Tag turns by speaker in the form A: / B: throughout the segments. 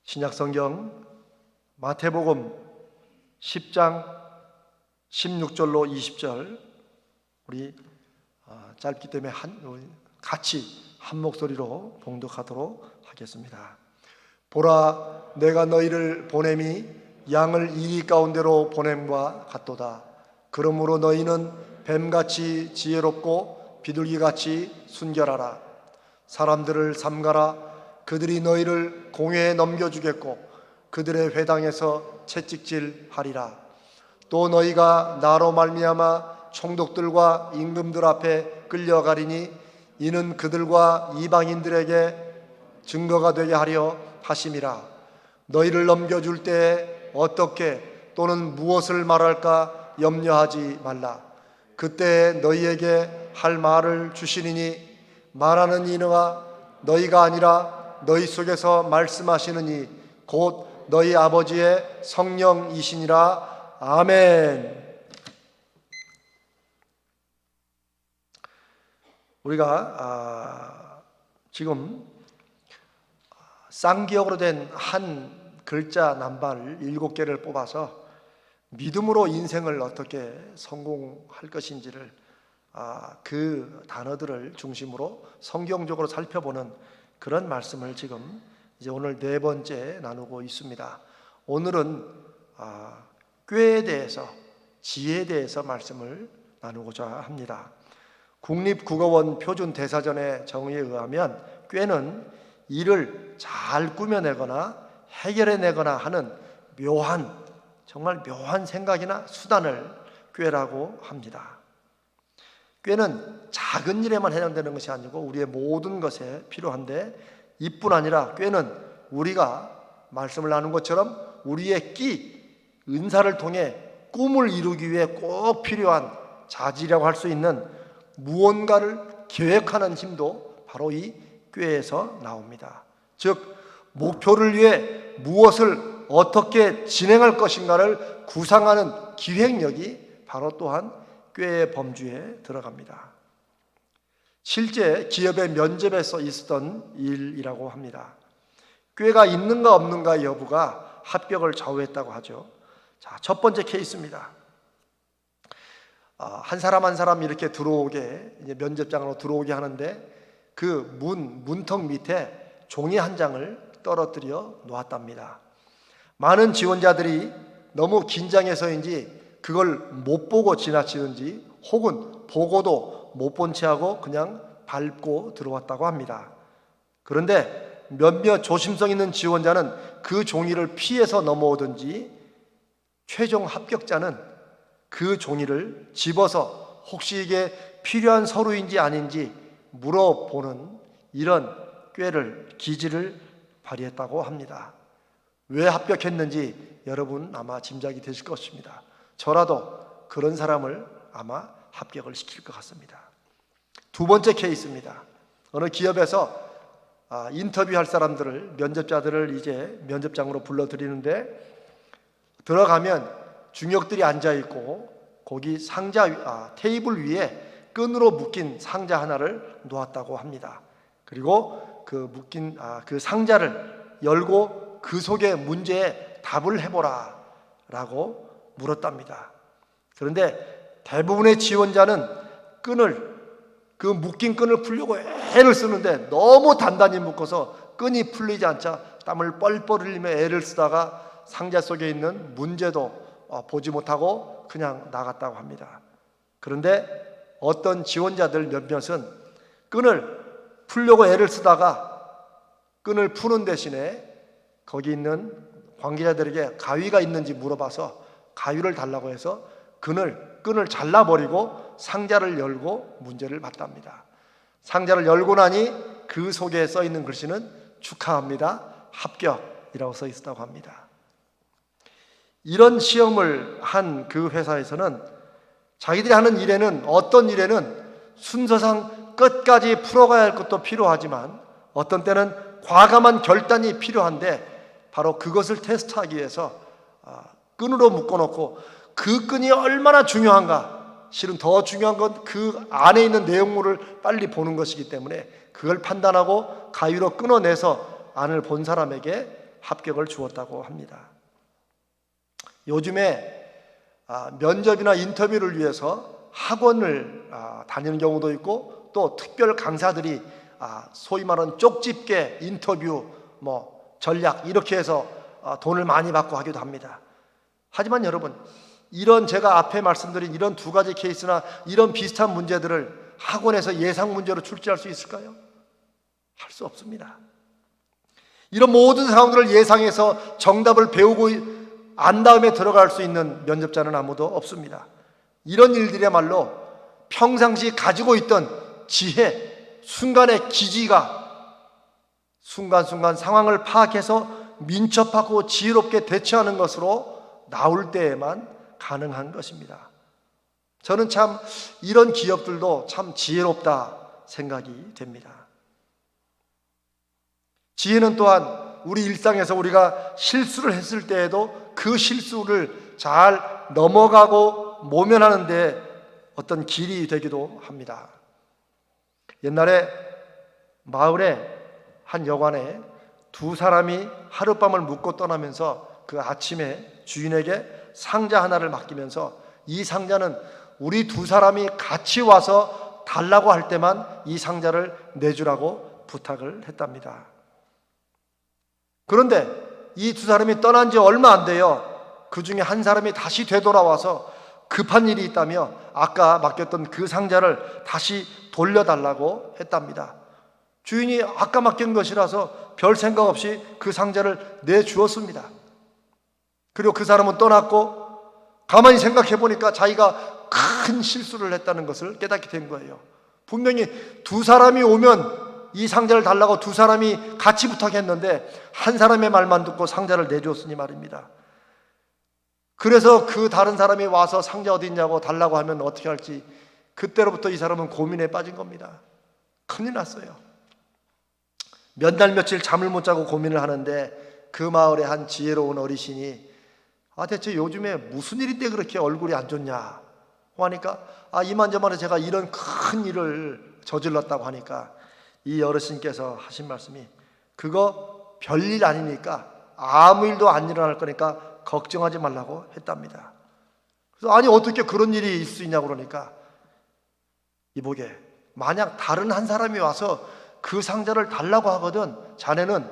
A: 신약성경 마태복음 10장 16절로 20절 우리 짧기 때문에 같이 한 목소리로 봉독하도록 하겠습니다. 보라, 내가 너희를 보냄이 양을 이리 가운데로 보냄과 같도다. 그러므로 너희는 뱀같이 지혜롭고 비둘기같이 순결하라. 사람들을 삼가라. 그들이 너희를 공회에 넘겨주겠고 그들의 회당에서 채찍질하리라. 또 너희가 나로 말미암아 총독들과 임금들 앞에 끌려가리니 이는 그들과 이방인들에게 증거가 되게 하려 하심이라. 너희를 넘겨줄 때에 어떻게 또는 무엇을 말할까 염려하지 말라. 그때 너희에게 할 말을 주시리니 말하는 이가 너희가 아니라 너희 속에서 말씀하시느니 곧 너희 아버지의 성령이시니라. 아멘. 우리가 지금 쌍기역으로 된 한 글자 남발 7개를 뽑아서 믿음으로 인생을 어떻게 성공할 것인지를 그 단어들을 중심으로 성경적으로 살펴보는 그런 말씀을 지금 이제 오늘 4번째 나누고 있습니다. 오늘은 꾀에 대해서, 지혜에 대해서 말씀을 나누고자 합니다. 국립국어원 표준대사전의 정의에 의하면 꾀는 일을 잘 꾸며내거나 해결해내거나 하는 정말 묘한 생각이나 수단을 꾀라고 합니다. 꾀는 작은 일에만 해당되는 것이 아니고 우리의 모든 것에 필요한데, 이뿐 아니라 꾀는 우리가 말씀을 나눈 것처럼 우리의 은사를 통해 꿈을 이루기 위해 꼭 필요한 자질이라고 할 수 있는 무언가를 계획하는 힘도 바로 이 꾀에서 나옵니다. 즉 목표를 위해 무엇을 어떻게 진행할 것인가를 구상하는 기획력이 바로 또한 꾀의 범주에 들어갑니다. 실제 기업의 면접에서 있었던 일이라고 합니다. 꾀가 있는가 없는가 여부가 합격을 좌우했다고 하죠. 자, 첫 번째 케이스입니다. 한 사람 한 사람 이렇게 들어오게, 이제 면접장으로 들어오게 하는데 그 문턱 밑에 종이 한 장을 떨어뜨려 놓았답니다. 많은 지원자들이 너무 긴장해서인지 그걸 못 보고 지나치는지 혹은 보고도 못 본 채 하고 그냥 밟고 들어왔다고 합니다. 그런데 몇몇 조심성 있는 지원자는 그 종이를 피해서 넘어오든지 최종 합격자는 그 종이를 집어서 혹시 이게 필요한 서류인지 아닌지 물어보는 이런 기지를 발휘했다고 합니다. 왜 합격했는지 여러분 아마 짐작이 되실 것입니다. 저라도 그런 사람을 아마 합격을 시킬 것 같습니다. 두 번째 케이스입니다. 어느 기업에서 인터뷰할 사람들을, 면접자들을 이제 면접장으로 불러들이는데 들어가면 중역들이 앉아있고 거기 테이블 위에 끈으로 묶인 상자 하나를 놓았다고 합니다. 그리고 그 상자를 열고 그 속의 문제에 답을 해보라 라고 물었답니다. 그런데 대부분의 지원자는 그 묶인 끈을 풀려고 애를 쓰는데 너무 단단히 묶어서 끈이 풀리지 않자 땀을 뻘뻘 흘리며 애를 쓰다가 상자 속에 있는 문제도 보지 못하고 그냥 나갔다고 합니다. 그런데 어떤 지원자들 몇몇은 끈을 풀려고 애를 쓰다가 끈을 푸는 대신에 거기 있는 관계자들에게 가위가 있는지 물어봐서 가위를 달라고 해서 끈을 잘라버리고 상자를 열고 문제를 봤답니다. 상자를 열고 나니 그 속에 써 있는 글씨는 축하합니다, 합격이라고 써 있었다고 합니다. 이런 시험을 한 그 회사에서는 자기들이 하는 일에는, 어떤 일에는 순서상 끝까지 풀어가야 할 것도 필요하지만 어떤 때는 과감한 결단이 필요한데 바로 그것을 테스트하기 위해서 끈으로 묶어놓고 그 끈이 얼마나 중요한가, 실은 더 중요한 건 그 안에 있는 내용물을 빨리 보는 것이기 때문에 그걸 판단하고 가위로 끊어내서 안을 본 사람에게 합격을 주었다고 합니다. 요즘에 면접이나 인터뷰를 위해서 학원을 다니는 경우도 있고, 또 특별 강사들이 소위 말하는 쪽집게 인터뷰 전략 이렇게 해서 돈을 많이 받고 하기도 합니다. 하지만 여러분, 이런 제가 앞에 말씀드린 이런 두 가지 케이스나 이런 비슷한 문제들을 학원에서 예상 문제로 출제할 수 있을까요? 할 수 없습니다. 이런 모든 상황들을 예상해서 정답을 배우고 안 다음에 들어갈 수 있는 면접자는 아무도 없습니다. 이런 일들이야말로 평상시 가지고 있던 지혜, 순간의 기지가 순간순간 상황을 파악해서 민첩하고 지혜롭게 대처하는 것으로 나올 때에만 가능한 것입니다. 저는 참 이런 기업들도 참 지혜롭다 생각이 됩니다. 지혜는 또한 우리 일상에서 우리가 실수를 했을 때에도 그 실수를 잘 넘어가고 모면하는 데 어떤 길이 되기도 합니다. 옛날에 마을에 한 여관에 두 사람이 하룻밤을 묵고 떠나면서 그 아침에 주인에게 상자 하나를 맡기면서 이 상자는 우리 두 사람이 같이 와서 달라고 할 때만 이 상자를 내주라고 부탁을 했답니다. 그런데 이 두 사람이 떠난 지 얼마 안 돼요. 그 중에 한 사람이 다시 되돌아와서 급한 일이 있다며 아까 맡겼던 그 상자를 다시 돌려달라고 했답니다. 주인이 아까 맡긴 것이라서 별 생각 없이 그 상자를 내주었습니다. 그리고 그 사람은 떠났고, 가만히 생각해 보니까 자기가 큰 실수를 했다는 것을 깨닫게 된 거예요. 분명히 두 사람이 오면 이 상자를 달라고 두 사람이 같이 부탁했는데 한 사람의 말만 듣고 상자를 내줬으니 말입니다. 그래서 그 다른 사람이 와서 상자 어디 있냐고 달라고 하면 어떻게 할지, 그때로부터 이 사람은 고민에 빠진 겁니다. 큰일 났어요. 몇 날 며칠 잠을 못 자고 고민을 하는데 그 마을의 한 지혜로운 어르신이 대체 요즘에 무슨 일인데 그렇게 얼굴이 안 좋냐 하니까 이만저만에 제가 이런 큰 일을 저질렀다고 하니까 이 어르신께서 하신 말씀이, 그거 별일 아니니까 아무 일도 안 일어날 거니까 걱정하지 말라고 했답니다. 그래서 어떻게 그런 일이 있을 수 있냐고 그러니까, 이보게, 만약 다른 한 사람이 와서 그 상자를 달라고 하거든 자네는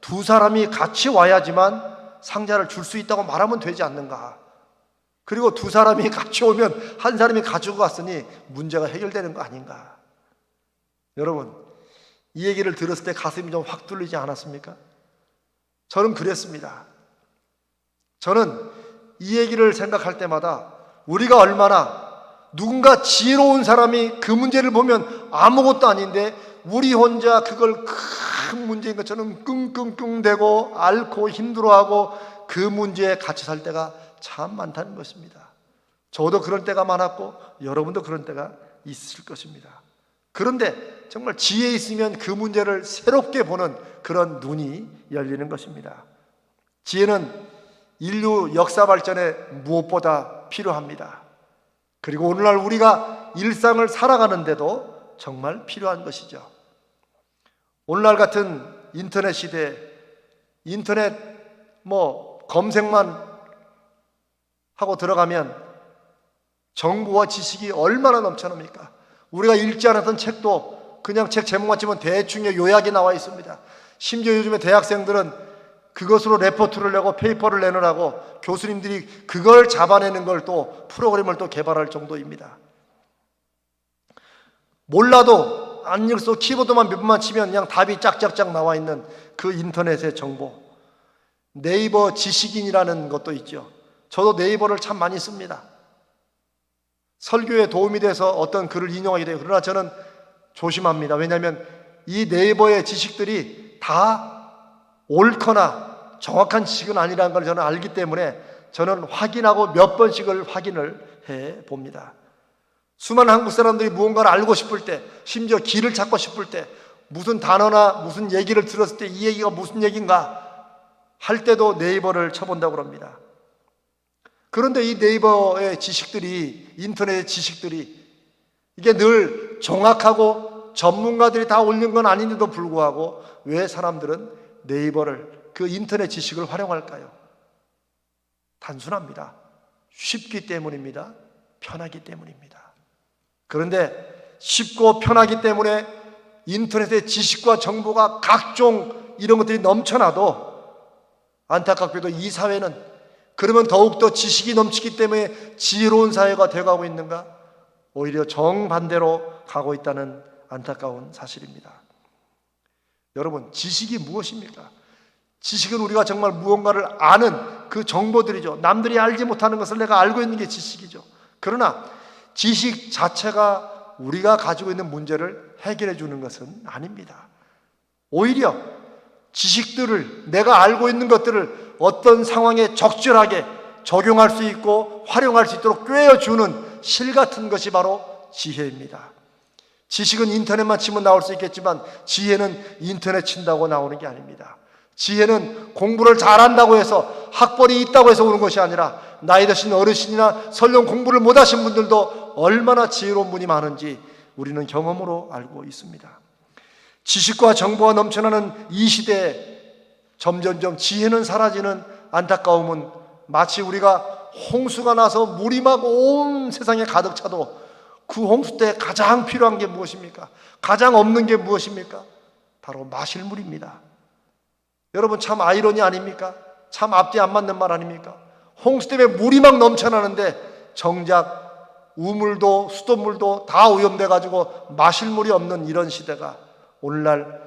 A: 두 사람이 같이 와야지만 상자를 줄 수 있다고 말하면 되지 않는가. 그리고 두 사람이 같이 오면 한 사람이 가지고 갔으니 문제가 해결되는 거 아닌가. 여러분, 이 얘기를 들었을 때 가슴이 좀 확 뚫리지 않았습니까? 저는 그랬습니다. 저는 이 얘기를 생각할 때마다 우리가 얼마나 누군가 지혜로운 사람이 그 문제를 보면 아무것도 아닌데 우리 혼자 그걸 큰 문제인 것처럼 끙끙끙대고 앓고 힘들어하고 그 문제에 같이 살 때가 참 많다는 것입니다. 저도 그런 때가 많았고 여러분도 그런 때가 있을 것입니다. 그런데 정말 지혜 있으면 그 문제를 새롭게 보는 그런 눈이 열리는 것입니다. 지혜는 인류 역사 발전에 무엇보다 필요합니다. 그리고 오늘날 우리가 일상을 살아가는데도 정말 필요한 것이죠. 오늘날 같은 인터넷 시대에 인터넷 검색만 하고 들어가면 정보와 지식이 얼마나 넘쳐납니까? 우리가 읽지 않았던 책도 그냥 책 제목만 치면 대충의 요약이 나와 있습니다. 심지어 요즘에 대학생들은 그것으로 레포트를 내고 페이퍼를 내느라고 교수님들이 그걸 잡아내는 걸 또 프로그램을 또 개발할 정도입니다. 몰라도 안 읽어서 키보드만 몇 번만 치면 그냥 답이 짝짝짝 나와 있는 그 인터넷의 정보. 네이버 지식인이라는 것도 있죠. 저도 네이버를 참 많이 씁니다. 설교에 도움이 돼서 어떤 글을 인용하게 돼요. 그러나 저는 조심합니다. 왜냐하면 이 네이버의 지식들이 다 옳거나 정확한 지식은 아니라는 걸 저는 알기 때문에 저는 확인하고 몇 번씩을 확인을 해 봅니다. 수많은 한국 사람들이 무언가를 알고 싶을 때, 심지어 길을 찾고 싶을 때, 무슨 단어나 무슨 얘기를 들었을 때 이 얘기가 무슨 얘기인가 할 때도 네이버를 쳐본다고 합니다. 그런데 이 네이버의 지식들이, 인터넷의 지식들이 이게 늘 정확하고 전문가들이 다 올린 건 아닌데도 불구하고 왜 사람들은 네이버를 그 인터넷 지식을 활용할까요? 단순합니다. 쉽기 때문입니다. 편하기 때문입니다. 그런데 쉽고 편하기 때문에 인터넷의 지식과 정보가 각종 이런 것들이 넘쳐나도 안타깝게도 이 사회는 그러면 더욱더 지식이 넘치기 때문에 지혜로운 사회가 되어가고 있는가? 오히려 정반대로 가고 있다는 안타까운 사실입니다. 여러분, 지식이 무엇입니까? 지식은 우리가 정말 무언가를 아는 그 정보들이죠. 남들이 알지 못하는 것을 내가 알고 있는 게 지식이죠. 그러나 지식 자체가 우리가 가지고 있는 문제를 해결해 주는 것은 아닙니다. 오히려 지식들을, 내가 알고 있는 것들을 어떤 상황에 적절하게 적용할 수 있고 활용할 수 있도록 꿰어주는 실 같은 것이 바로 지혜입니다. 지식은 인터넷만 치면 나올 수 있겠지만 지혜는 인터넷 친다고 나오는 게 아닙니다. 지혜는 공부를 잘한다고 해서 학벌이 있다고 해서 오는 것이 아니라 나이 드신 어르신이나 설령 공부를 못하신 분들도 얼마나 지혜로운 분이 많은지 우리는 경험으로 알고 있습니다. 지식과 정보가 넘쳐나는 이 시대에 점점점 지혜는 사라지는 안타까움은 마치 우리가 홍수가 나서 물이 막 온 세상에 가득 차도 그 홍수 때 가장 필요한 게 무엇입니까? 가장 없는 게 무엇입니까? 바로 마실 물입니다. 여러분, 참 아이러니 아닙니까? 참 앞뒤 안 맞는 말 아닙니까? 홍수 때문에 물이 막 넘쳐나는데 정작 우물도 수돗물도 다 오염돼 가지고 마실 물이 없는 이런 시대가 오늘날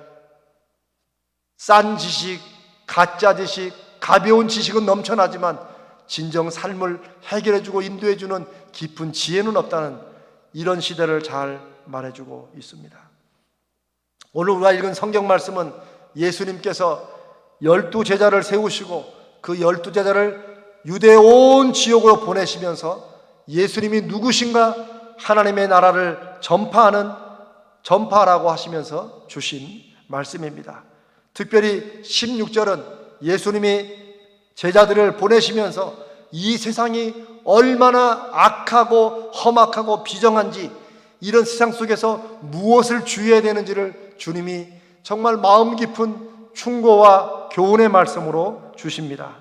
A: 싼 지식, 가짜 지식, 가벼운 지식은 넘쳐나지만 진정 삶을 해결해주고 인도해주는 깊은 지혜는 없다는 이런 시대를 잘 말해주고 있습니다. 오늘 우리가 읽은 성경 말씀은 예수님께서 12제자를 세우시고 그 12제자를 유대 온 지역으로 보내시면서 예수님이 누구신가 하나님의 나라를 전파하라고 하시면서 주신 말씀입니다. 특별히 16절은 예수님이 제자들을 보내시면서 이 세상이 얼마나 악하고 험악하고 비정한지, 이런 세상 속에서 무엇을 주의해야 되는지를 주님이 정말 마음 깊은 충고와 교훈의 말씀으로 주십니다.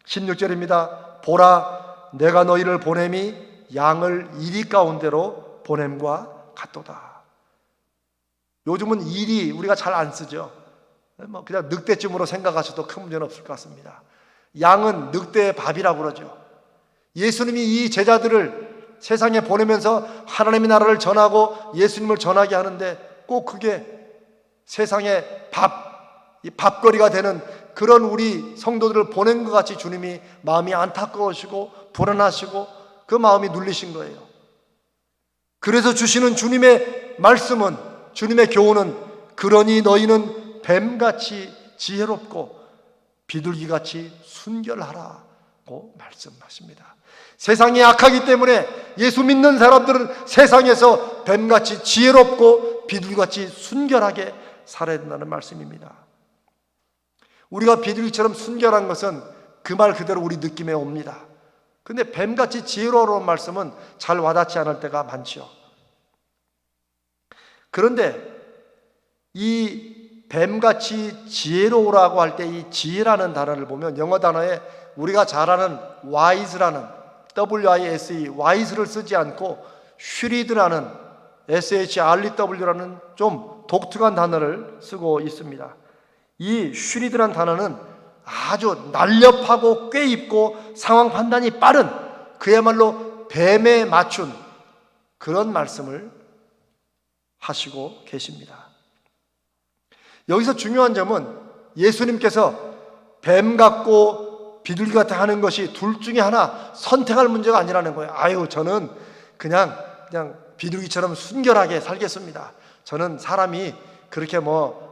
A: 16절입니다. 보라, 내가 너희를 보냄이 양을 이리 가운데로 보냄과 같도다. 요즘은 이리 우리가 잘 안 쓰죠. 그냥 늑대쯤으로 생각하셔도 큰 문제는 없을 것 같습니다. 양은 늑대의 밥이라고 그러죠. 예수님이 이 제자들을 세상에 보내면서 하나님의 나라를 전하고 예수님을 전하게 하는데 꼭 그게 세상에 밥거리가 되는 그런 우리 성도들을 보낸 것 같이 주님이 마음이 안타까우시고 불안하시고 그 마음이 눌리신 거예요. 그래서 주시는 주님의 말씀은, 주님의 교훈은, 그러니 너희는 뱀같이 지혜롭고 비둘기같이 순결하라고 말씀하십니다. 세상이 악하기 때문에 예수 믿는 사람들은 세상에서 뱀같이 지혜롭고 비둘기같이 순결하게 살아야 된다는 말씀입니다. 우리가 비둘기처럼 순결한 것은 그 말 그대로 우리 느낌에 옵니다. 근데 뱀같이 지혜로우라는 말씀은 잘 와닿지 않을 때가 많죠. 그런데 이 뱀같이 지혜로우라고 할 때 이 지혜라는 단어를 보면 영어 단어에 우리가 잘 아는 wise라는 W-I-S-E, wise를 쓰지 않고 shrewd라는 S-H-R-E-W라는 좀 독특한 단어를 쓰고 있습니다. 이 shrewd라는 단어는 아주 날렵하고 꾀입고 상황 판단이 빠른, 그야말로 뱀에 맞춘 그런 말씀을 하시고 계십니다. 여기서 중요한 점은 예수님께서 뱀 같고 비둘기 같아 하는 것이 둘 중에 하나 선택할 문제가 아니라는 거예요. 아유, 저는 그냥 비둘기처럼 순결하게 살겠습니다. 저는 사람이 그렇게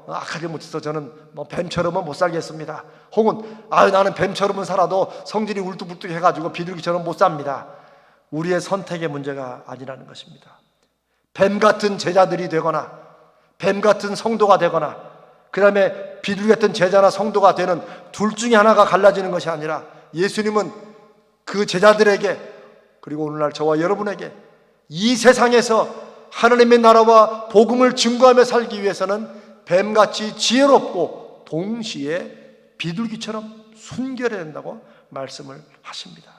A: 악하게 못해서 저는 뱀처럼은 못 살겠습니다. 혹은 나는 뱀처럼은 살아도 성질이 울뚝불뚝 해가지고 비둘기처럼 못 삽니다. 우리의 선택의 문제가 아니라는 것입니다. 뱀 같은 제자들이 되거나 뱀 같은 성도가 되거나 그 다음에 비둘기 같은 제자나 성도가 되는 둘 중에 하나가 갈라지는 것이 아니라 예수님은 그 제자들에게, 그리고 오늘날 저와 여러분에게 이 세상에서 하나님의 나라와 복음을 증거하며 살기 위해서는 뱀같이 지혜롭고 동시에 비둘기처럼 순결해야 된다고 말씀을 하십니다.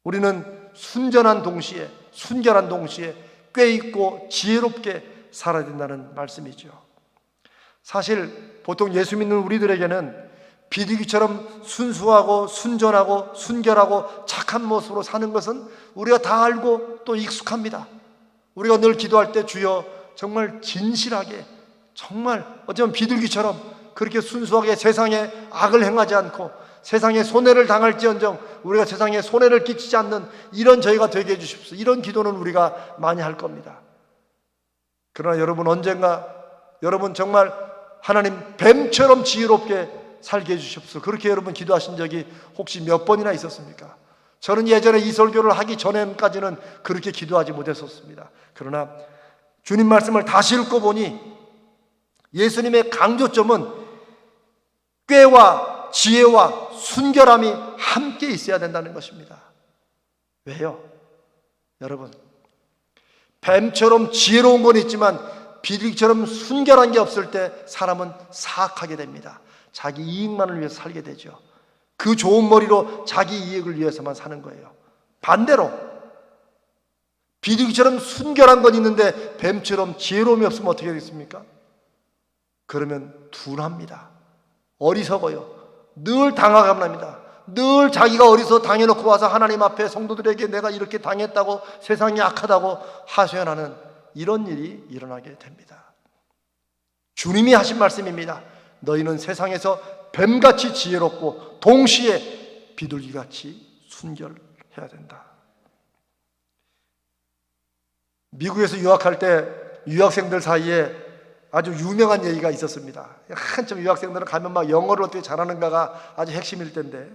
A: 우리는 순결한 동시에 꾀있고 지혜롭게 살아야 된다는 말씀이죠. 사실 보통 예수 믿는 우리들에게는 비둘기처럼 순수하고 순전하고 순결하고 착한 모습으로 사는 것은 우리가 다 알고 또 익숙합니다. 우리가 늘 기도할 때 주여 정말 진실하게, 정말 어쩌면 비둘기처럼 그렇게 순수하게 세상에 악을 행하지 않고 세상에 손해를 당할지언정 우리가 세상에 손해를 끼치지 않는 이런 저희가 되게 해주십시오. 이런 기도는 우리가 많이 할 겁니다. 그러나 여러분, 언젠가 여러분 정말 하나님 뱀처럼 지혜롭게 살게 해주십시오. 그렇게 여러분 기도하신 적이 혹시 몇 번이나 있었습니까? 저는 예전에 이 설교를 하기 전에까지는 그렇게 기도하지 못했었습니다. 그러나 주님 말씀을 다시 읽고 보니 예수님의 강조점은 꾀와 지혜와 순결함이 함께 있어야 된다는 것입니다. 왜요? 여러분, 뱀처럼 지혜로운 건 있지만 비둘기처럼 순결한 게 없을 때 사람은 사악하게 됩니다. 자기 이익만을 위해서 살게 되죠. 그 좋은 머리로 자기 이익을 위해서만 사는 거예요. 반대로 비둘기처럼 순결한 건 있는데 뱀처럼 지혜로움이 없으면 어떻게 되겠습니까? 그러면 둔합니다. 어리석어요. 늘 당하감 납니다. 늘 자기가 어리서 당해놓고 와서 하나님 앞에 성도들에게 내가 이렇게 당했다고, 세상이 악하다고 하소연하는 이런 일이 일어나게 됩니다. 주님이 하신 말씀입니다. 너희는 세상에서 뱀같이 지혜롭고 동시에 비둘기같이 순결해야 된다. 미국에서 유학할 때 유학생들 사이에 아주 유명한 얘기가 있었습니다. 한참 유학생들은 가면 막 영어를 어떻게 잘하는가가 아주 핵심일 텐데,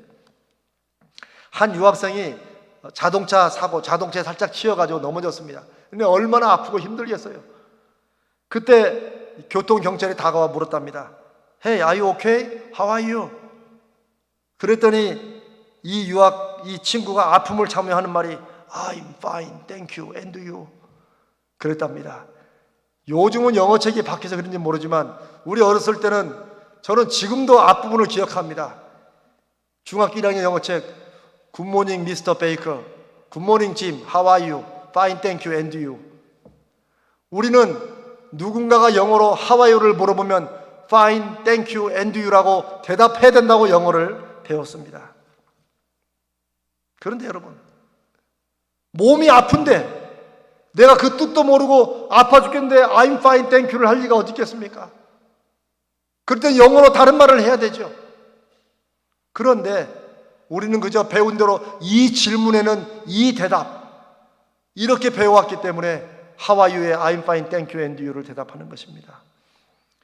A: 한 유학생이 자동차에 살짝 치여가지고 넘어졌습니다. 근데 얼마나 아프고 힘들겠어요. 그때 교통경찰이 다가와 물었답니다. Hey, are you okay? How are you? 그랬더니 이 친구가 아픔을 참으며 하는 말이 I'm fine, thank you, and you. 그랬답니다. 요즘은 영어책이 바뀌어서 그런지 모르지만 우리 어렸을 때는, 저는 지금도 앞부분을 기억합니다. 중학교 1학년 영어책 굿모닝 미스터 베이커, 굿모닝 짐, how are you? Fine, thank you, and you. 우리는 누군가가 영어로 how are you를 물어보면 fine, thank you, and you라고 대답해야 된다고 영어를 배웠습니다. 그런데 여러분, 몸이 아픈데 내가 그 뜻도 모르고 아파 죽겠는데 I'm fine, thank you를 할 리가 어디 있겠습니까? 그럴 때 영어로 다른 말을 해야 되죠. 그런데 우리는 그저 배운 대로 이 질문에는 이 대답, 이렇게 배워왔기 때문에 How are you에 I'm fine, thank you, and you를 대답하는 것입니다.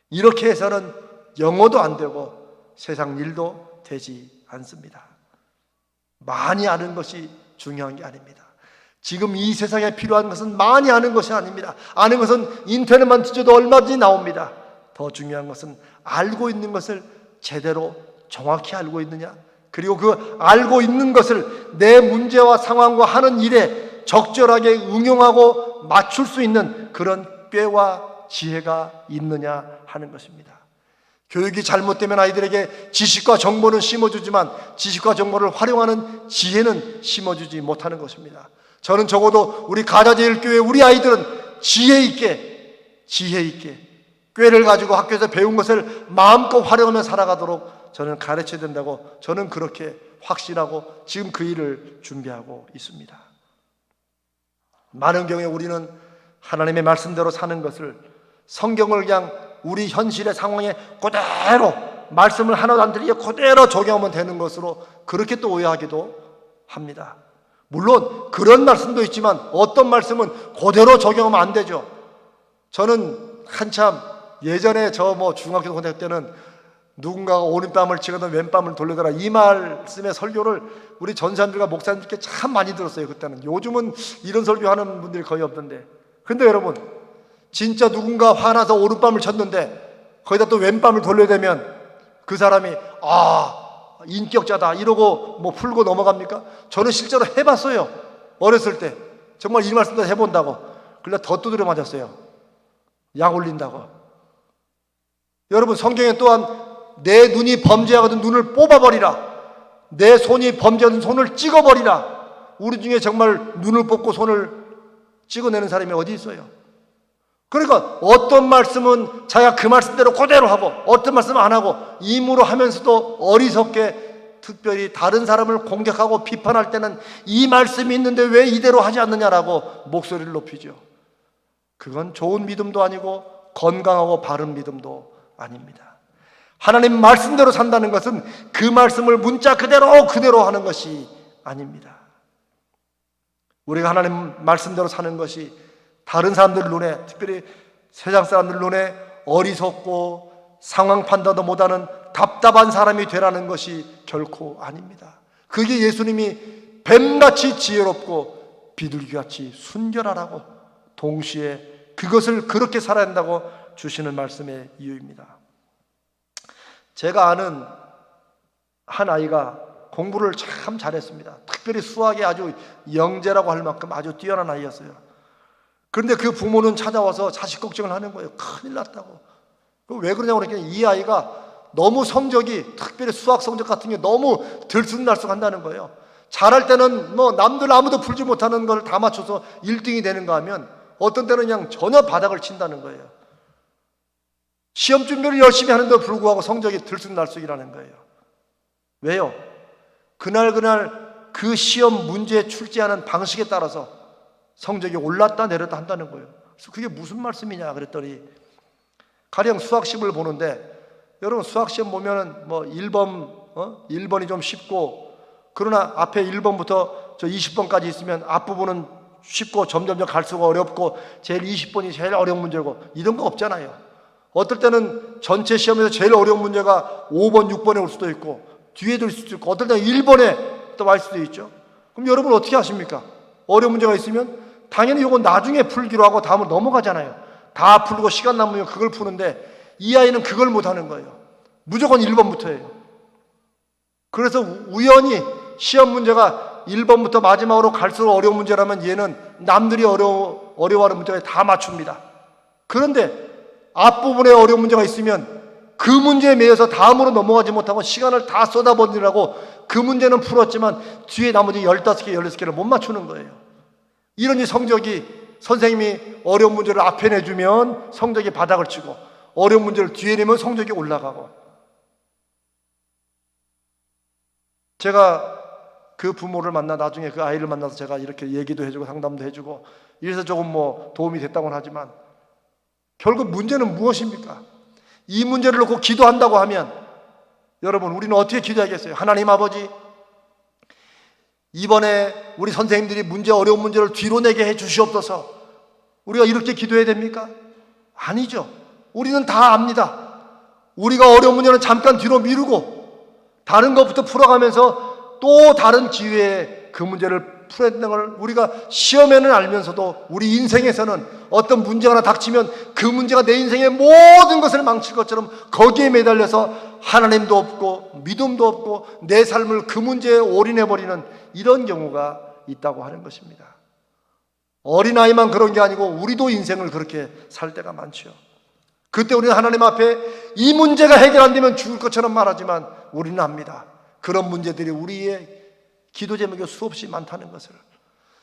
A: 이렇게 해서는 영어도 안 되고 세상 일도 되지 않습니다. 많이 아는 것이 중요한 게 아닙니다. 지금 이 세상에 필요한 것은 많이 아는 것이 아닙니다. 아는 것은 인터넷만 뒤져도 얼마든지 나옵니다. 더 중요한 것은 알고 있는 것을 제대로 정확히 알고 있느냐, 그리고 그 알고 있는 것을 내 문제와 상황과 하는 일에 적절하게 응용하고 맞출 수 있는 그런 꾀와 지혜가 있느냐 하는 것입니다. 교육이 잘못되면 아이들에게 지식과 정보는 심어주지만 지식과 정보를 활용하는 지혜는 심어주지 못하는 것입니다. 저는 적어도 우리 가자제일교회 우리 아이들은 지혜 있게 꾀를 가지고 학교에서 배운 것을 마음껏 활용하며 살아가도록 저는 가르쳐야 된다고, 저는 그렇게 확신하고 지금 그 일을 준비하고 있습니다. 많은 경우에 우리는 하나님의 말씀대로 사는 것을, 성경을 그냥 우리 현실의 상황에 그대로, 말씀을 하나도 안 틀리게 그대로 적용하면 되는 것으로 그렇게 또 오해하기도 합니다. 물론 그런 말씀도 있지만 어떤 말씀은 그대로 적용하면 안 되죠. 저는 한참 예전에 중학교 고등학교 때는 누군가가 오른뺨을 치거든 왼뺨을 돌려더라, 이 말씀의 설교를 우리 전사님들과 목사님들께 참 많이 들었어요. 그때는. 요즘은 이런 설교하는 분들이 거의 없던데. 근데 여러분, 진짜 누군가 화나서 오른뺨을 쳤는데 거기다 또 왼뺨을 돌려대면 그 사람이 인격자다 이러고 풀고 넘어갑니까? 저는 실제로 해봤어요. 어렸을 때 정말 이 말씀도 해본다고. 그러다 더 두드려 맞았어요. 약 올린다고. 여러분, 성경에 또한 내 눈이 범죄하거든 눈을 뽑아버리라. 내 손이 범죄하거든 손을 찍어버리라. 우리 중에 정말 눈을 뽑고 손을 찍어내는 사람이 어디 있어요? 그러니까 어떤 말씀은 자기가 그 말씀대로 그대로 하고 어떤 말씀은 안 하고 임으로 하면서도 어리석게 특별히 다른 사람을 공격하고 비판할 때는 이 말씀이 있는데 왜 이대로 하지 않느냐라고 목소리를 높이죠. 그건 좋은 믿음도 아니고 건강하고 바른 믿음도 아닙니다. 하나님 말씀대로 산다는 것은 그 말씀을 문자 그대로 하는 것이 아닙니다. 우리가 하나님 말씀대로 사는 것이 다른 사람들 눈에, 특별히 세상 사람들 눈에 어리석고 상황 판단도 못하는 답답한 사람이 되라는 것이 결코 아닙니다. 그게 예수님이 뱀같이 지혜롭고 비둘기같이 순결하라고 동시에 그것을 그렇게 살아야 한다고 주시는 말씀의 이유입니다. 제가 아는 한 아이가 공부를 참 잘했습니다. 특별히 수학에 아주 영재라고 할 만큼 아주 뛰어난 아이였어요. 그런데 그 부모는 찾아와서 자식 걱정을 하는 거예요. 큰일 났다고. 왜 그러냐고 그러니까 이 아이가 너무 성적이, 특별히 수학 성적 같은 게 너무 들쑥날쑥한다는 거예요. 잘할 때는 뭐 남들 아무도 풀지 못하는 걸 다 맞춰서 1등이 되는가 하면 어떤 때는 그냥 전혀 바닥을 친다는 거예요. 시험 준비를 열심히 하는데 불구하고 성적이 들쑥날쑥이라는 거예요. 왜요? 그날 그 시험 문제에 출제하는 방식에 따라서 성적이 올랐다 내렸다 한다는 거예요. 그래서 그게 무슨 말씀이냐 그랬더니 가령 수학시험을 보는데 여러분 수학시험 보면은 뭐 1번이 좀 쉽고 그러나 앞에 1번부터 저 20번까지 있으면 앞부분은 쉽고 점점 갈수록 어렵고 제일 20번이 제일 어려운 문제고 이런 거 없잖아요. 어떨 때는 전체 시험에서 제일 어려운 문제가 5번, 6번에 올 수도 있고 뒤에도 있을 수도 있고 어떨 때는 1번에 또 와 있을 수도 있죠. 그럼 여러분 어떻게 하십니까? 어려운 문제가 있으면 당연히 이건 나중에 풀기로 하고 다음으로 넘어가잖아요. 다 풀고 시간 남으면 그걸 푸는데 이 아이는 그걸 못하는 거예요. 무조건 1번부터예요. 그래서 우연히 시험 문제가 1번부터 마지막으로 갈수록 어려운 문제라면 얘는 남들이 어려워하는 문제에 다 맞춥니다. 그런데 앞부분에 어려운 문제가 있으면 그 문제에 매여서 다음으로 넘어가지 못하고 시간을 다 쏟아버리라고 그 문제는 풀었지만 뒤에 나머지 15개, 16개를 못 맞추는 거예요. 이러니 성적이 선생님이 어려운 문제를 앞에 내주면 성적이 바닥을 치고 어려운 문제를 뒤에 내면 성적이 올라가고 제가 그 부모를 만나 나중에 그 아이를 만나서 제가 이렇게 얘기도 해주고 상담도 해주고 이래서 조금 뭐 도움이 됐다고는 하지만 결국 문제는 무엇입니까? 이 문제를 놓고 기도한다고 하면 여러분 우리는 어떻게 기도하겠어요? 하나님 아버지 이번에 우리 선생님들이 어려운 문제를 뒤로 내게 해 주시옵소서. 우리가 이렇게 기도해야 됩니까? 아니죠. 우리는 다 압니다. 우리가 어려운 문제는 잠깐 뒤로 미루고 다른 것부터 풀어가면서 또 다른 기회에 그 문제를 풀어야 된다는 걸 우리가 시험에는 알면서도 우리 인생에서는 어떤 문제가 하나 닥치면 그 문제가 내 인생의 모든 것을 망칠 것처럼 거기에 매달려서 하나님도 없고 믿음도 없고 내 삶을 그 문제에 올인해버리는 이런 경우가 있다고 하는 것입니다. 어린아이만 그런 게 아니고 우리도 인생을 그렇게 살 때가 많죠. 그때 우리는 하나님 앞에 이 문제가 해결 안 되면 죽을 것처럼 말하지만 우리는 압니다. 그런 문제들이 우리의 기도 제목이 수없이 많다는 것을.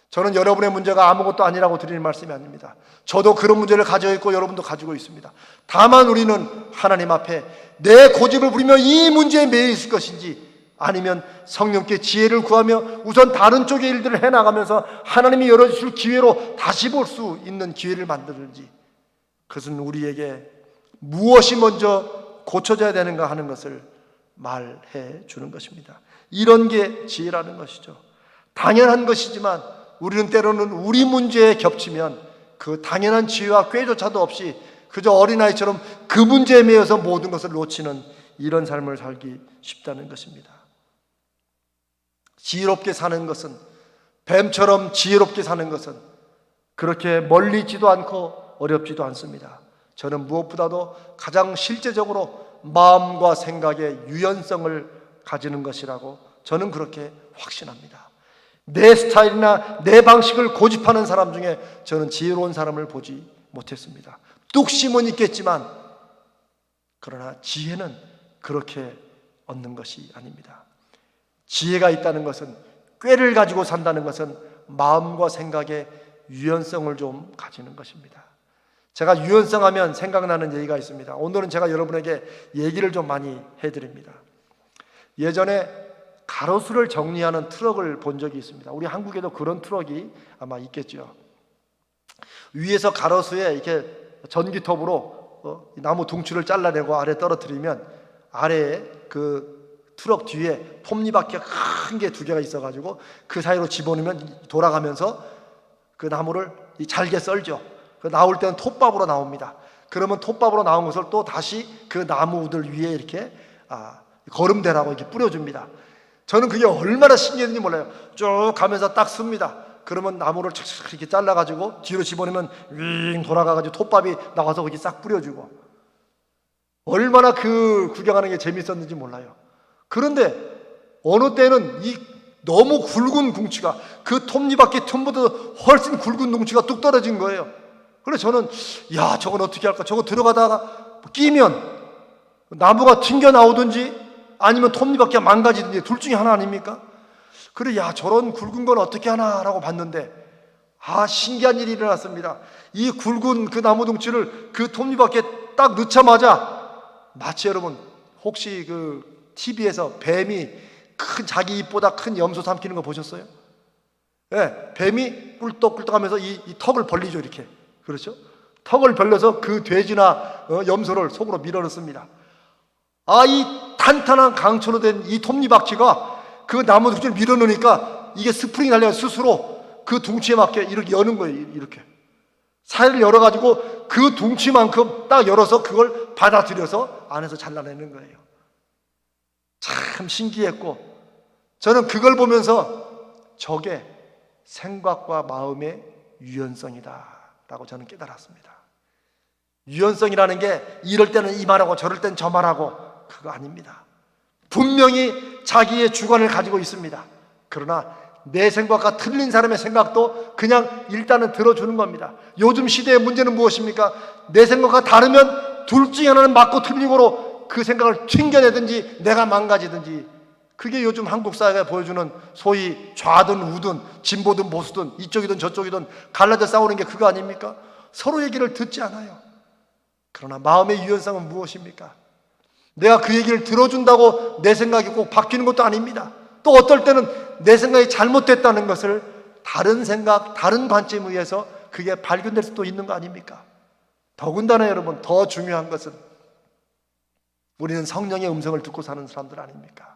A: 저는 여러분의 문제가 아무것도 아니라고 드리는 말씀이 아닙니다. 저도 그런 문제를 가지고 있고 여러분도 가지고 있습니다. 다만 우리는 하나님 앞에 내 고집을 부리며 이 문제에 매여 있을 것인지 아니면 성령께 지혜를 구하며 우선 다른 쪽의 일들을 해나가면서 하나님이 열어주실 기회로 다시 볼 수 있는 기회를 만들든지 그것은 우리에게 무엇이 먼저 고쳐져야 되는가 하는 것을 말해 주는 것입니다. 이런 게 지혜라는 것이죠. 당연한 것이지만 우리는 때로는 우리 문제에 겹치면 그 당연한 지혜와 꾀조차도 없이 그저 어린아이처럼 그 문제에 매여서 모든 것을 놓치는 이런 삶을 살기 쉽다는 것입니다. 지혜롭게 사는 것은 뱀처럼 지혜롭게 사는 것은 그렇게 멀리 있지도 않고 어렵지도 않습니다. 저는 무엇보다도 가장 실제적으로 마음과 생각의 유연성을 가지는 것이라고 저는 그렇게 확신합니다. 내 스타일이나 내 방식을 고집하는 사람 중에 저는 지혜로운 사람을 보지 못했습니다. 뚝심은 있겠지만 그러나 지혜는 그렇게 얻는 것이 아닙니다. 지혜가 있다는 것은, 꾀를 가지고 산다는 것은 마음과 생각의 유연성을 좀 가지는 것입니다. 제가 유연성 하면 생각나는 얘기가 있습니다. 오늘은 제가 여러분에게 얘기를 좀 많이 해드립니다. 예전에 가로수를 정리하는 트럭을 본 적이 있습니다. 우리 한국에도 그런 트럭이 아마 있겠죠. 위에서 가로수에 이렇게 전기톱으로 나무 둥치를 잘라내고 아래 떨어뜨리면 아래에 그 트럭 뒤에 톱니바퀴가 큰 게 2개가 있어가지고 그 사이로 집어넣으면 돌아가면서 그 나무를 잘게 썰죠. 나올 때는 톱밥으로 나옵니다. 그러면 톱밥으로 나온 것을 또 다시 그 나무들 위에 이렇게 거름대라고 이렇게 뿌려줍니다. 저는 그게 얼마나 신기했는지 몰라요. 쭉 가면서 딱 씁니다. 그러면 나무를 착착 이렇게 잘라가지고 뒤로 집어넣으면 윙 돌아가가지고 톱밥이 나와서 거기 싹 뿌려주고, 얼마나 그 구경하는 게 재밌었는지 몰라요. 그런데 어느 때는 이 너무 굵은 궁치가, 그 톱니바퀴 틈보다 훨씬 굵은 둥치가 뚝 떨어진 거예요. 그래서 저는 야, 저건 어떻게 할까? 저거 들어가다가 끼면 나무가 튕겨 나오든지 아니면 톱니바퀴가 망가지든지 둘 중에 하나 아닙니까? 그래, 야, 저런 굵은 건 어떻게 하나라고 봤는데, 신기한 일이 일어났습니다. 이 굵은 그 나무 둥치를 그 톱니바퀴에 딱 넣자마자, 마치 여러분 혹시 그 TV에서 뱀이 자기 입보다 큰 염소 삼키는 거 보셨어요? 네, 뱀이 꿀떡꿀떡하면서 이 턱을 벌리죠, 이렇게. 그렇죠? 턱을 벌려서 그 돼지나 염소를 속으로 밀어넣습니다. 이 탄탄한 강철로 된 이 톱니바퀴가 그 나무 둥치를 밀어넣으니까 이게 스프링이 달려 스스로 그 둥치에 맞게 이렇게 여는 거예요. 이렇게 사이를 열어가지고 그 둥치만큼 딱 열어서 그걸 받아들여서 안에서 잘라내는 거예요. 참 신기했고, 저는 그걸 보면서 저게 생각과 마음의 유연성이다 라고 저는 깨달았습니다. 유연성이라는 게 이럴 때는 이 말하고 저럴 때는 저 말하고 그거 아닙니다. 분명히 자기의 주관을 가지고 있습니다. 그러나 내 생각과 틀린 사람의 생각도 그냥 일단은 들어주는 겁니다. 요즘 시대의 문제는 무엇입니까? 내 생각과 다르면 둘 중에 하나는 맞고 틀리고로 그 생각을 튕겨내든지 내가 망가지든지, 그게 요즘 한국 사회가 보여주는 소위 좌든 우든 진보든 보수든 이쪽이든 저쪽이든 갈라져 싸우는 게 그거 아닙니까? 서로 얘기를 듣지 않아요. 그러나 마음의 유연성은 무엇입니까? 내가 그 얘기를 들어준다고 내 생각이 꼭 바뀌는 것도 아닙니다. 또 어떨 때는 내 생각이 잘못됐다는 것을 다른 생각, 다른 관점에 의해서 그게 발견될 수도 있는 거 아닙니까? 더군다나 여러분, 더 중요한 것은 우리는 성령의 음성을 듣고 사는 사람들 아닙니까?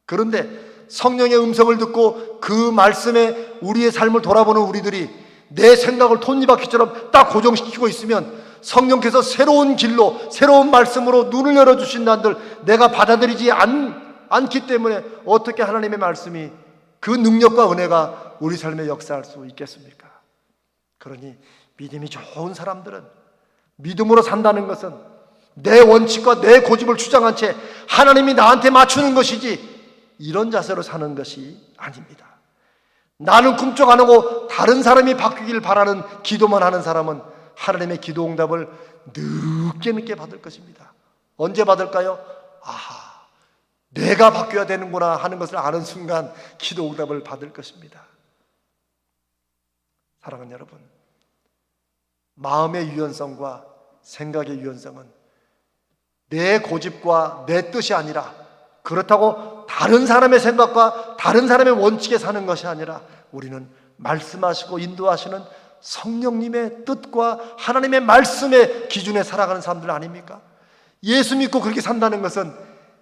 A: 그런데 성령의 음성을 듣고 그 말씀에 우리의 삶을 돌아보는 우리들이 내 생각을 톱니바퀴처럼 딱 고정시키고 있으면 성령께서 새로운 길로, 새로운 말씀으로 눈을 열어주신다 한들 내가 받아들이지 않기 때문에 어떻게 하나님의 말씀이, 그 능력과 은혜가 우리 삶에 역사할 수 있겠습니까? 그러니 믿음이 좋은 사람들은, 믿음으로 산다는 것은 내 원칙과 내 고집을 주장한 채 하나님이 나한테 맞추는 것이지 이런 자세로 사는 것이 아닙니다. 나는 꿈쩍 안 하고 다른 사람이 바뀌길 바라는 기도만 하는 사람은 하나님의 기도 응답을 늦게 받을 것입니다. 언제 받을까요? 내가 바뀌어야 되는구나 하는 것을 아는 순간 기도 응답을 받을 것입니다. 사랑하는 여러분, 마음의 유연성과 생각의 유연성은 내 고집과 내 뜻이 아니라, 그렇다고 다른 사람의 생각과 다른 사람의 원칙에 사는 것이 아니라, 우리는 말씀하시고 인도하시는 성령님의 뜻과 하나님의 말씀의 기준에 살아가는 사람들 아닙니까? 예수 믿고 그렇게 산다는 것은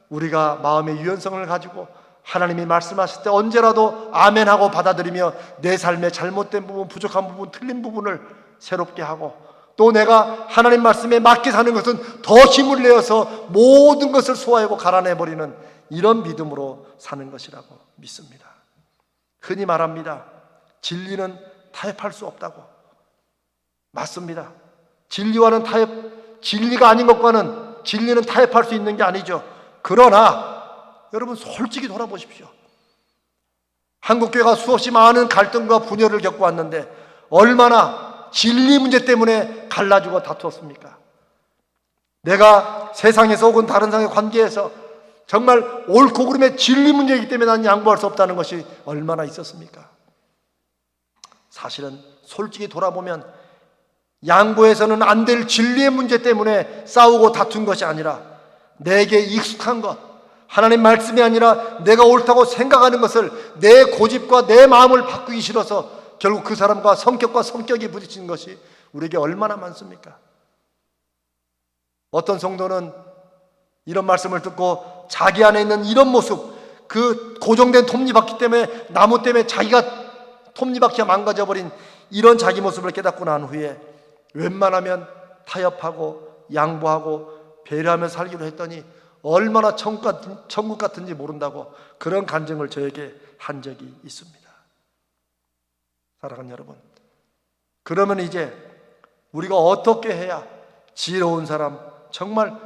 A: 우리가 마음의 유연성을 가지고 하나님이 말씀하실 때 언제라도 아멘하고 받아들이며 내 삶의 잘못된 부분, 부족한 부분, 틀린 부분을 새롭게 하고, 또 내가 하나님 말씀에 맞게 사는 것은 더 힘을 내어서 모든 것을 소화하고 갈아내버리는 이런 믿음으로 사는 것이라고 믿습니다. 흔히 말합니다. 진리는 타협할 수 없다고. 맞습니다. 진리와는 진리가 아닌 것과는 진리는 타협할 수 있는 게 아니죠. 그러나 여러분 솔직히 돌아보십시오. 한국교회가 수없이 많은 갈등과 분열을 겪어왔는데 얼마나 진리 문제 때문에 갈라지고 다투었습니까? 내가 세상에서 혹은 다른 사람의 관계에서 정말 옳고 그름의 진리 문제이기 때문에 나는 양보할 수 없다는 것이 얼마나 있었습니까? 사실은 솔직히 돌아보면 양보해서는 안 될 진리의 문제 때문에 싸우고 다툰 것이 아니라 내게 익숙한 것, 하나님 말씀이 아니라 내가 옳다고 생각하는 것을 내 고집과 내 마음을 바꾸기 싫어서 결국 그 사람과 성격이 부딪히는 것이 우리에게 얼마나 많습니까? 어떤 성도는 이런 말씀을 듣고 자기 안에 있는 이런 모습, 그 고정된 톱니바퀴 때문에, 나무 때문에 자기가 톱니바퀴가 망가져버린 이런 자기 모습을 깨닫고 난 후에 웬만하면 타협하고 양보하고 배려하며 살기로 했더니 얼마나 천국 같은지 모른다고 그런 간증을 저에게 한 적이 있습니다. 사랑하는 여러분, 그러면 이제 우리가 어떻게 해야 지혜로운 사람, 정말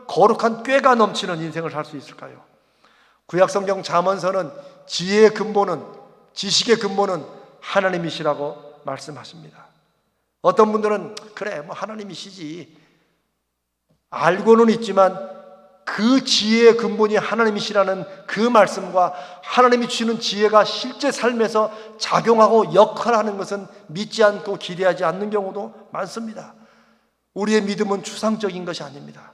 A: 거룩한 꾀가 넘치는 인생을 살 수 있을까요? 구약성경 잠언서는 지혜의 근본은, 지식의 근본은 하나님이시라고 말씀하십니다. 어떤 분들은 그래 뭐 하나님이시지 알고는 있지만 그 지혜의 근본이 하나님이시라는 그 말씀과 하나님이 주시는 지혜가 실제 삶에서 작용하고 역할하는 것은 믿지 않고 기대하지 않는 경우도 많습니다. 우리의 믿음은 추상적인 것이 아닙니다.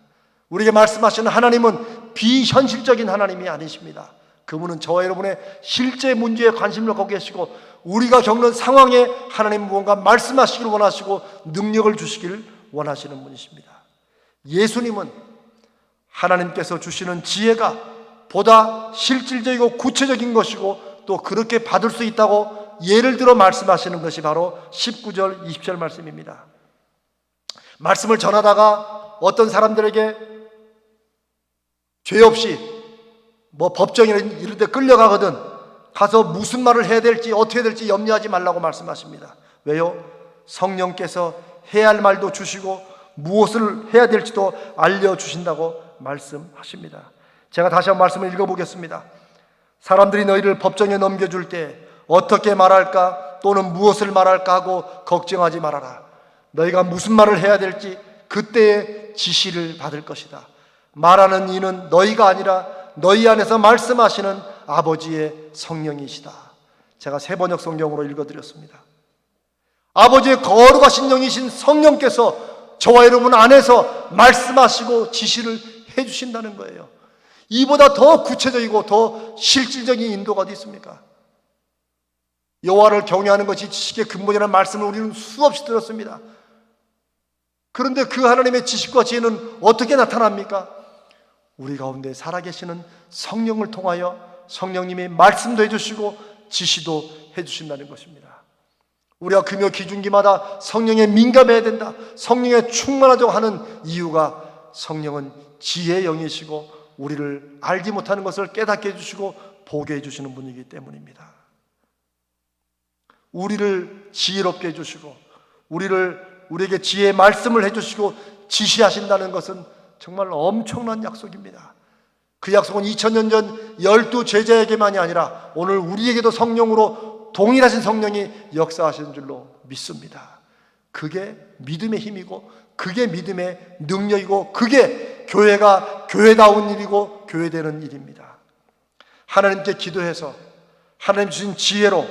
A: 우리에게 말씀하시는 하나님은 비현실적인 하나님이 아니십니다. 그분은 저와 여러분의 실제 문제에 관심을 갖고 계시고 우리가 겪는 상황에 하나님 무언가 말씀하시길 원하시고 능력을 주시길 원하시는 분이십니다. 예수님은 하나님께서 주시는 지혜가 보다 실질적이고 구체적인 것이고 또 그렇게 받을 수 있다고 예를 들어 말씀하시는 것이 바로 19절, 20절 말씀입니다. 말씀을 전하다가 어떤 사람들에게 죄 없이 뭐 법정이나 이런 데 끌려가거든 가서 무슨 말을 해야 될지 어떻게 해야 될지 염려하지 말라고 말씀하십니다. 왜요? 성령께서 해야 할 말도 주시고 무엇을 해야 될지도 알려주신다고 말씀하십니다. 제가 다시 한번 말씀을 읽어보겠습니다. 사람들이 너희를 법정에 넘겨줄 때 어떻게 말할까 또는 무엇을 말할까 하고 걱정하지 말아라. 너희가 무슨 말을 해야 될지 그때의 지시를 받을 것이다. 말하는 이는 너희가 아니라 너희 안에서 말씀하시는 아버지의 성령이시다. 제가 세번역 성경으로 읽어드렸습니다. 아버지의 거룩하신 영이신 성령께서 저와 여러분 안에서 말씀하시고 지시를 해주신다는 거예요. 이보다 더 구체적이고 더 실질적인 인도가 어디 있습니까? 여호와를 경외하는 것이 지식의 근본이라는 말씀을 우리는 수없이 들었습니다. 그런데 그 하나님의 지식과 지혜는 어떻게 나타납니까? 우리 가운데 살아계시는 성령을 통하여 성령님이 말씀도 해주시고 지시도 해주신다는 것입니다. 우리가 금요 기중기마다 성령에 민감해야 된다, 성령에 충만하자고 하는 이유가 성령은 지혜의 영이시고 우리를 알지 못하는 것을 깨닫게 해주시고 보게 해주시는 분이기 때문입니다. 우리를 지혜롭게 해주시고 우리에게 지혜의 말씀을 해주시고 지시하신다는 것은 정말 엄청난 약속입니다. 그 약속은 2000년 전 12제자에게만이 아니라 오늘 우리에게도 성령으로 동일하신 성령이 역사하시는 줄로 믿습니다. 그게 믿음의 힘이고 그게 믿음의 능력이고 그게 교회가 교회다운 일이고 교회되는 일입니다. 하나님께 기도해서 하나님 주신 지혜로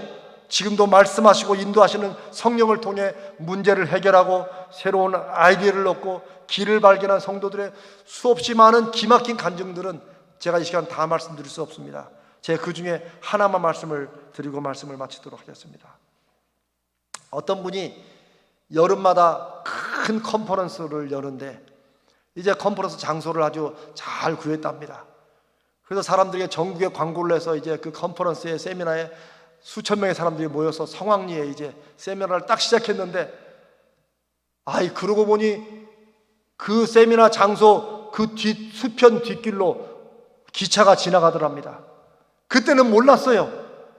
A: 지금도 말씀하시고 인도하시는 성령을 통해 문제를 해결하고 새로운 아이디어를 얻고 길을 발견한 성도들의 수없이 많은 기막힌 간증들은 제가 이 시간 다 말씀드릴 수 없습니다. 제가 그 중에 하나만 말씀을 드리고 말씀을 마치도록 하겠습니다. 어떤 분이 여름마다 큰 컨퍼런스를 여는데 이제 컨퍼런스 장소를 아주 잘 구했답니다. 그래서 사람들에게 전국에 광고를 해서 이제 그 컨퍼런스의 세미나에 수천 명의 사람들이 모여서 성황리에 이제 세미나를 딱 시작했는데 그러고 보니 그 세미나 장소 그 수편 뒷길로 기차가 지나가더랍니다. 그때는 몰랐어요.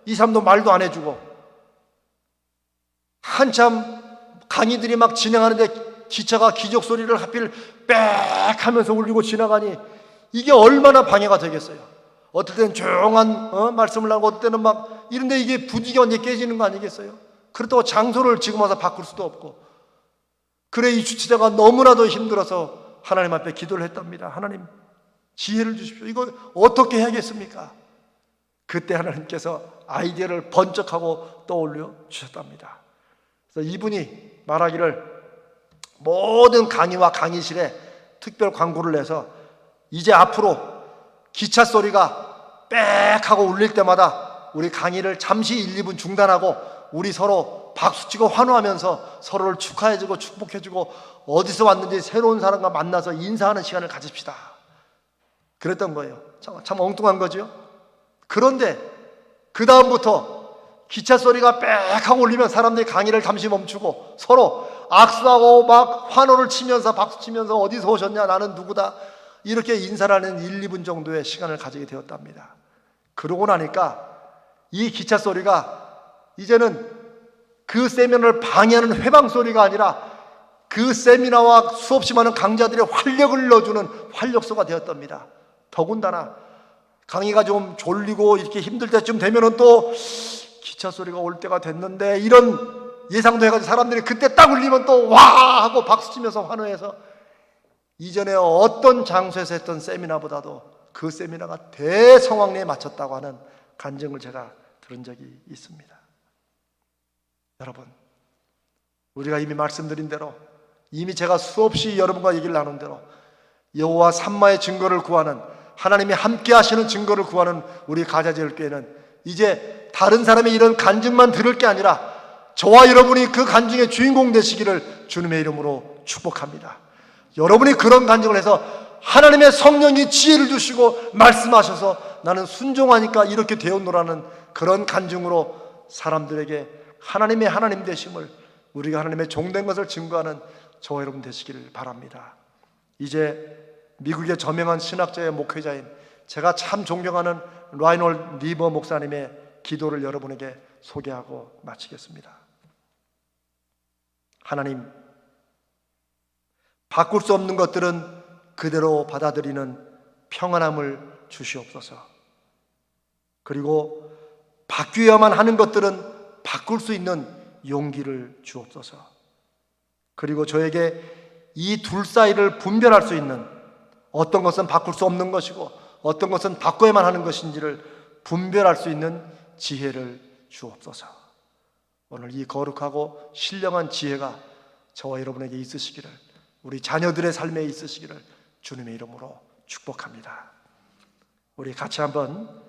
A: 이 사람도 말도 안 해주고 한참 강의들이 막 진행하는데 기차가 기적 소리를 하필 빽 하면서 울리고 지나가니 이게 얼마나 방해가 되겠어요. 어떨 때는 조용한 말씀을 하고 어떨 때는 막 이런데 이게 분위기가 완전히 깨지는 거 아니겠어요? 그렇다고 장소를 지금 와서 바꿀 수도 없고 그래 이 주치자가 너무나도 힘들어서 하나님 앞에 기도를 했답니다. 하나님, 지혜를 주십시오. 이거 어떻게 해야겠습니까? 그때 하나님께서 아이디어를 번쩍하고 떠올려 주셨답니다. 그래서 이분이 말하기를 모든 강의와 강의실에 특별 광고를 내서 이제 앞으로 기차 소리가 빽 하고 울릴 때마다 우리 강의를 잠시 1, 2분 중단하고 우리 서로 박수치고 환호하면서 서로를 축하해주고 축복해주고 어디서 왔는지 새로운 사람과 만나서 인사하는 시간을 가집시다. 그랬던 거예요. 참 엉뚱한 거죠. 그런데 그 다음부터 기차 소리가 빽 하고 울리면 사람들이 강의를 잠시 멈추고 서로 악수하고 막 환호를 치면서 박수치면서 어디서 오셨냐, 나는 누구다, 이렇게 인사를 하는 1, 2분 정도의 시간을 가지게 되었답니다. 그러고 나니까 이 기차 소리가 이제는 그 세미나를 방해하는 회방 소리가 아니라 그 세미나와 수없이 많은 강좌들의 활력을 넣어주는 활력소가 되었답니다. 더군다나 강의가 좀 졸리고 이렇게 힘들 때쯤 되면은 또 기차 소리가 올 때가 됐는데 이런 예상도 해가지고 사람들이 그때 딱 울리면 또 와 하고 박수치면서 환호해서 이전에 어떤 장소에서 했던 세미나보다도 그 세미나가 대성황리에 마쳤다고 하는 간증을 제가 들은 적이 있습니다. 여러분, 우리가 이미 말씀드린 대로, 이미 제가 수없이 여러분과 얘기를 나눈 대로 여호와 삼마의 증거를 구하는, 하나님이 함께 하시는 증거를 구하는 우리 가자제일교회는 이제 다른 사람의 이런 간증만 들을 게 아니라 저와 여러분이 그 간증의 주인공 되시기를 주님의 이름으로 축복합니다. 여러분이 그런 간증을 해서 하나님의 성령이 지혜를 주시고 말씀하셔서 나는 순종하니까 이렇게 되었노라는 그런 간증으로 사람들에게 하나님의 하나님 되심을, 우리가 하나님의 종된 것을 증거하는 저와 여러분 되시기를 바랍니다. 이제 미국의 저명한 신학자의 목회자인 제가 참 존경하는 라이놀드 리버 목사님의 기도를 여러분에게 소개하고 마치겠습니다. 하나님, 바꿀 수 없는 것들은 그대로 받아들이는 평안함을 주시옵소서. 그리고 바뀌어야만 하는 것들은 바꿀 수 있는 용기를 주옵소서. 그리고 저에게 이 둘 사이를 분별할 수 있는, 어떤 것은 바꿀 수 없는 것이고 어떤 것은 바꿔야만 하는 것인지를 분별할 수 있는 지혜를 주옵소서. 오늘 이 거룩하고 신령한 지혜가 저와 여러분에게 있으시기를, 우리 자녀들의 삶에 있으시기를 주님의 이름으로 축복합니다. 우리 같이 한번